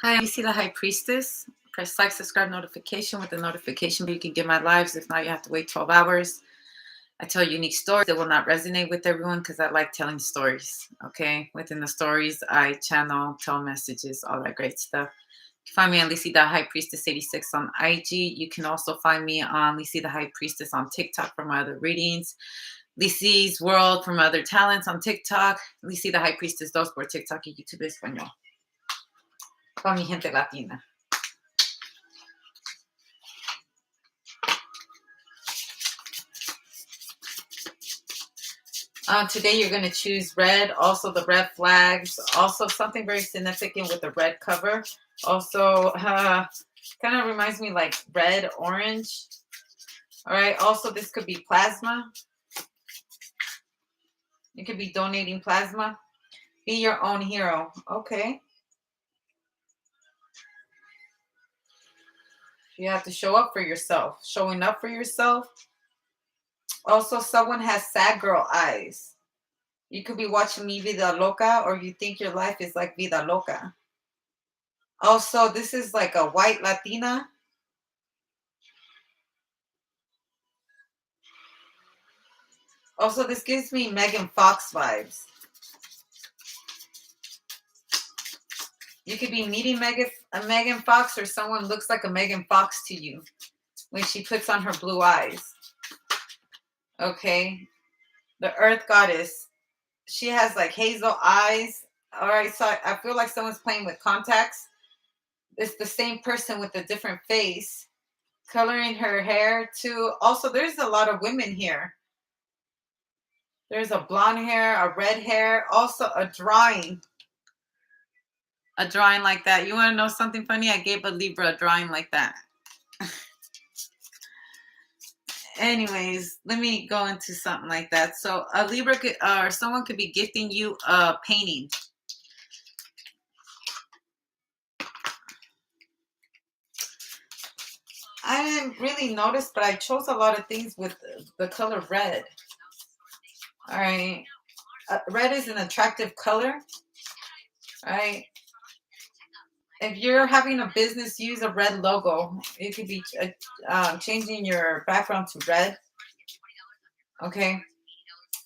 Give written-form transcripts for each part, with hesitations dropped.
Hi, you see the High Priestess? Press like, subscribe, notification with the notification but you can get my lives. If not, you have to wait 12 hours. I tell unique stories that will not resonate with everyone because I like telling stories. Okay. Within the stories, I channel, tell messages, all that great stuff. You can find me on Lisi the High Priestess 86 on IG. You can also find me on Lisi the High Priestess on TikTok for my other readings. Lisi's World for my other talents on TikTok. Lisi the High Priestess 2 por TikTok y YouTube Español. Para mi gente latina. Today you're going to choose red, also the red flags, also something very significant with the red cover. Also, kind of reminds me like red, orange. All right, also this could be plasma. You could be donating plasma. Be your own hero. Okay. You have to show up for yourself. Showing up for yourself. Also, someone has sad girl eyes. You could be watching Mi Vida Loca, or you think your life is like Vida Loca. Also, this is like a white Latina. Also, this gives me Megan Fox vibes. You could be meeting Megan Fox, or someone looks like a Megan Fox to you when she puts on her blue eyes. Okay. The Earth Goddess. She has like hazel eyes. All right. So I feel like someone's playing with contacts. It's the same person with a different face. Coloring her hair too. Also, there's a lot of women here. There's a blonde hair, a red hair, also a drawing. A drawing like that. You want to know something funny? I gave a Libra a drawing like that. Anyways, let me go into something like that. So a Libra could, or someone could be gifting you a painting. I didn't really notice, but I chose a lot of things with the color red. All right. Red is an attractive color. All right. If you're having a business, use a red logo. It could be changing your background to red. Okay.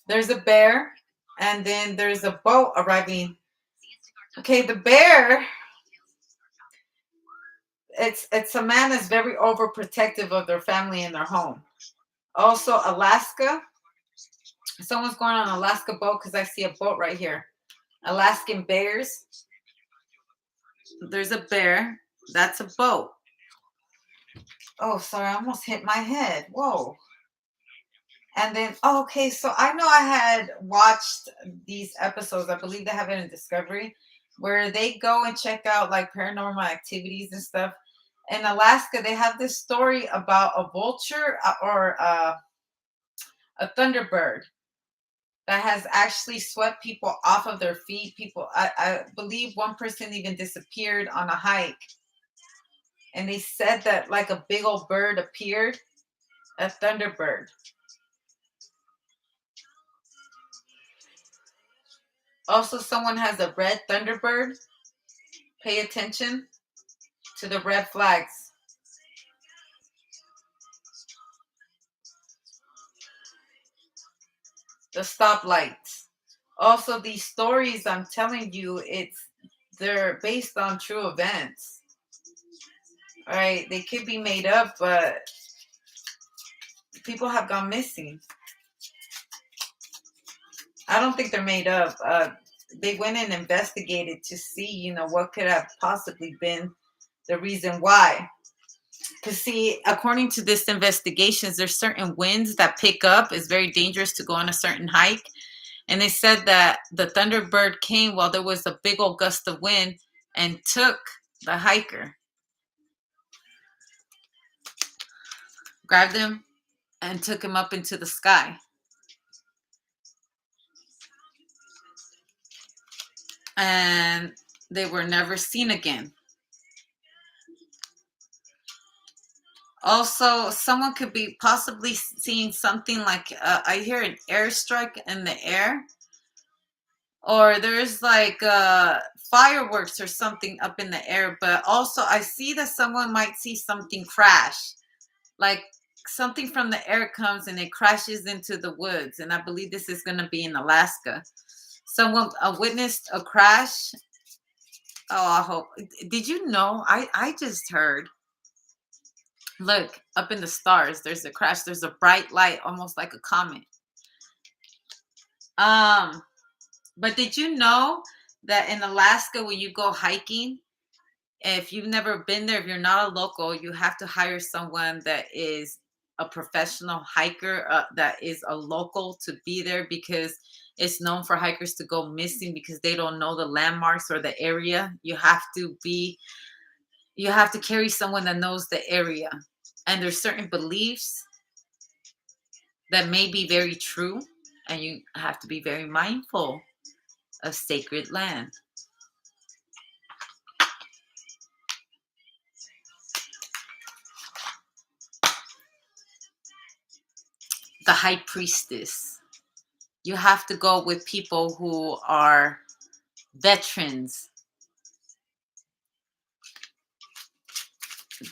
There's a bear, and then there's a boat arriving. Okay, the bear, it's a man that's very overprotective of their family and their home. Also, Alaska. Someone's going on an Alaska boat because I see a boat right here. Alaskan bears. There's a bear. That's a boat. Oh, sorry, I almost hit my head. Whoa. And then, oh, okay, so I know I had watched these episodes. I believe they have it in Discovery, where they go and check out like paranormal activities and stuff. In Alaska, they have this story about a vulture or a thunderbird that has actually swept people off of their feet. People, I believe one person even disappeared on a hike. And they said that like a big old bird appeared, a thunderbird. Also, someone has a red thunderbird. Pay attention to the red flags. The stoplights. Also, these stories I'm telling you, they're based on true events. All right, they could be made up, but people have gone missing. I don't think they're made up. They went and investigated to see, what could have possibly been the reason why. Because see, according to this investigations, there's certain winds that pick up. It's very dangerous to go on a certain hike. And they said that the Thunderbird came while there was a big old gust of wind and took the hiker. Grabbed him and took him up into the sky. And they were never seen again. Also, someone could be possibly seeing something like, I hear an airstrike in the air. or there's like fireworks or something up in the air. But also I see that someone might see something crash, like something from the air comes and it crashes into the woods. And I believe this is going to be in Alaska. Someone witnessed a crash. Oh, I hope. Did you know? I just heard. Look, up in the stars, there's a crash. There's a bright light, almost like a comet. Um, but did you know that in Alaska, when you go hiking, if you've never been there, if you're not a local, you have to hire someone that is a professional hiker, that is a local, to be there, because it's known for hikers to go missing because they don't know the landmarks or the area. You have to carry someone that knows the area. And there's certain beliefs that may be very true, and you have to be very mindful of sacred land. The high priestess. You have to go with people who are veterans.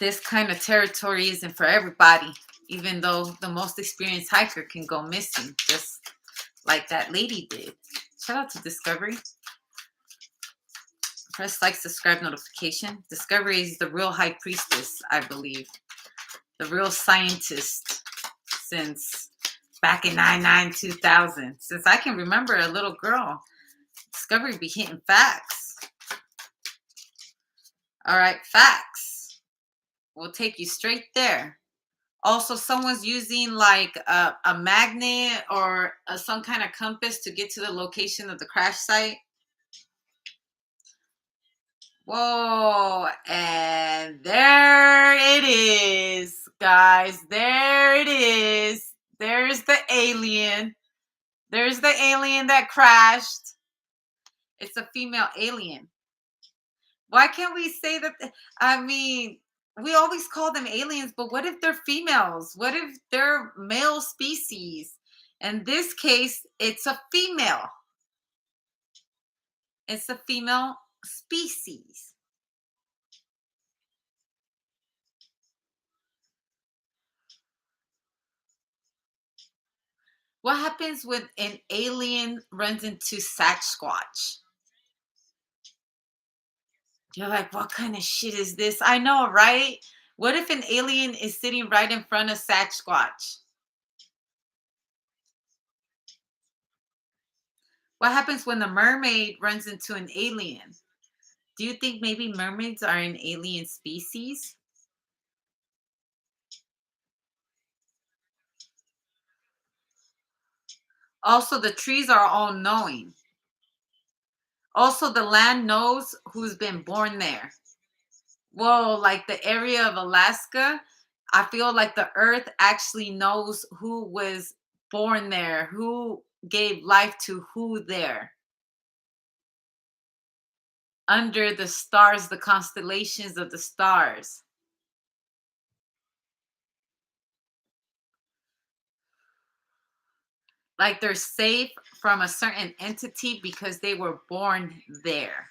This kind of territory isn't for everybody, even though the most experienced hiker can go missing, just like that lady did. Shout out to Discovery. Press like, subscribe, notification. Discovery is the real high priestess, I believe. The real scientist since back in 99, 2000. Since I can remember a little girl, Discovery be hitting facts. All right, facts will take you straight there. Also, someone's using like a magnet or some kind of compass to get to the location of the crash site. Whoa, and there it is, guys. There it is. There's the alien. There's the alien that crashed. It's a female alien. Why can't we say that? I mean, we always call them aliens, but what if they're females? What if they're male species? In this case, it's a female. It's a female species. What happens when an alien runs into Sasquatch? You're like, what kind of shit is this? I know, right? What if an alien is sitting right in front of Sasquatch? What happens when the mermaid runs into an alien? Do you think maybe mermaids are an alien species? Also, the trees are all knowing. Also, the land knows who's been born there. Well, like the area of Alaska, I feel like the earth actually knows who was born there, who gave life to who there. Under the stars, the constellations of the stars. Like they're safe from a certain entity because they were born there.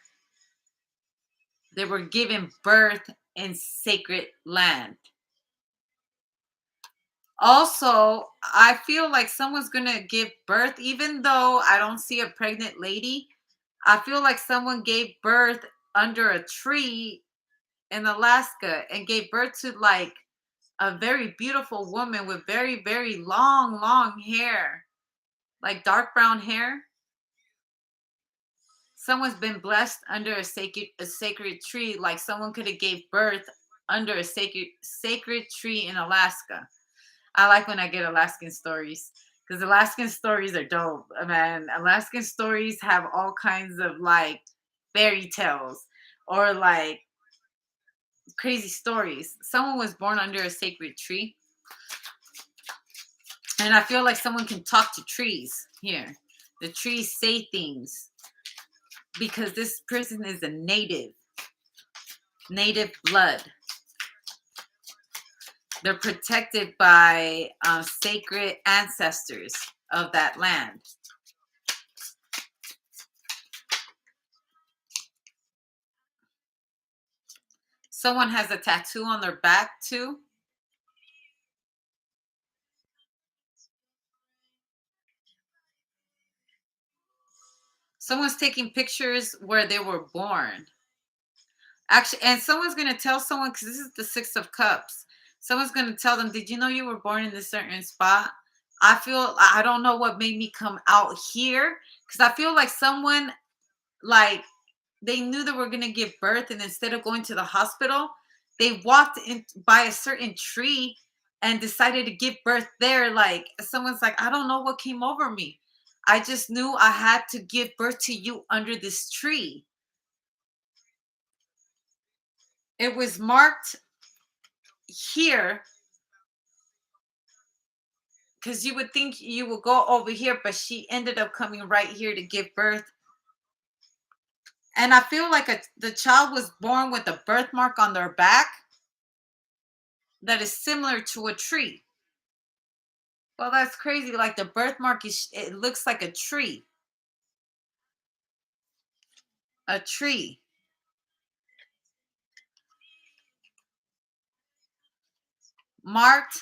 They were given birth in sacred land. Also, I feel like someone's going to give birth, even though I don't see a pregnant lady. I feel like someone gave birth under a tree in Alaska and gave birth to like a very beautiful woman with very, very long, long hair, like dark brown hair. Someone's been blessed under a sacred tree, like someone could have gave birth under a sacred tree in Alaska. I like when I get Alaskan stories because Alaskan stories are dope, man. Alaskan stories have all kinds of like fairy tales or like crazy stories. Someone was born under a sacred tree. And I feel like someone can talk to trees here. The trees say things because this person is a native blood. They're protected by sacred ancestors of that land. Someone has a tattoo on their back too. Someone's taking pictures where they were born. Actually, and someone's gonna tell someone because this is the Six of Cups. Someone's gonna tell them, "Did you know you were born in this certain spot?" I don't know what made me come out here because I feel like someone like they knew they were gonna give birth, and instead of going to the hospital, they walked in by a certain tree and decided to give birth there. Like someone's like, I don't know what came over me. I just knew I had to give birth to you under this tree. It was marked here because you would think you would go over here, but she ended up coming right here to give birth. And I feel like the child was born with a birthmark on their back that is similar to a tree. Well, that's crazy. Like the birthmark is, it looks like a tree marked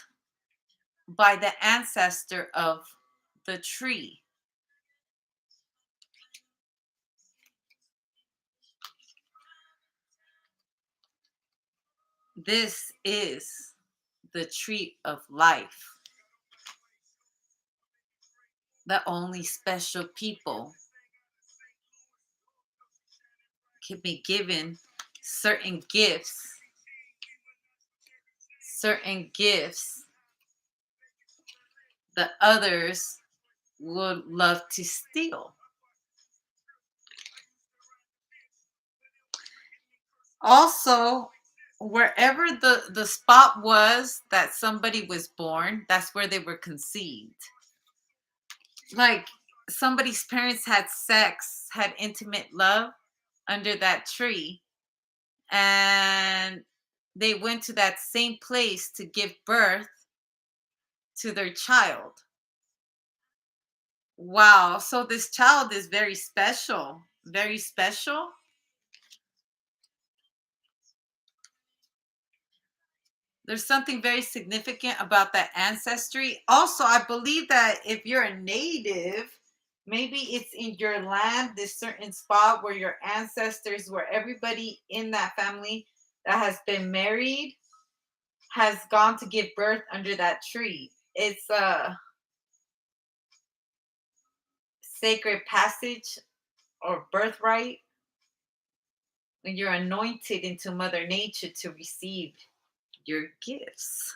by the ancestor of the tree. This is the tree of life that only special people can be given certain gifts that others would love to steal. Also, wherever the spot was that somebody was born, that's where they were conceived. Like somebody's parents had sex, had intimate love under that tree, and they went to that same place to give birth to their child. Wow. So this child is very special. Very special. There's something very significant about that ancestry. Also, I believe that if you're a native, maybe it's in your land, this certain spot where your ancestors, where everybody in that family that has been married has gone to give birth under that tree. It's a sacred passage or birthright when you're anointed into Mother Nature to receive your gifts.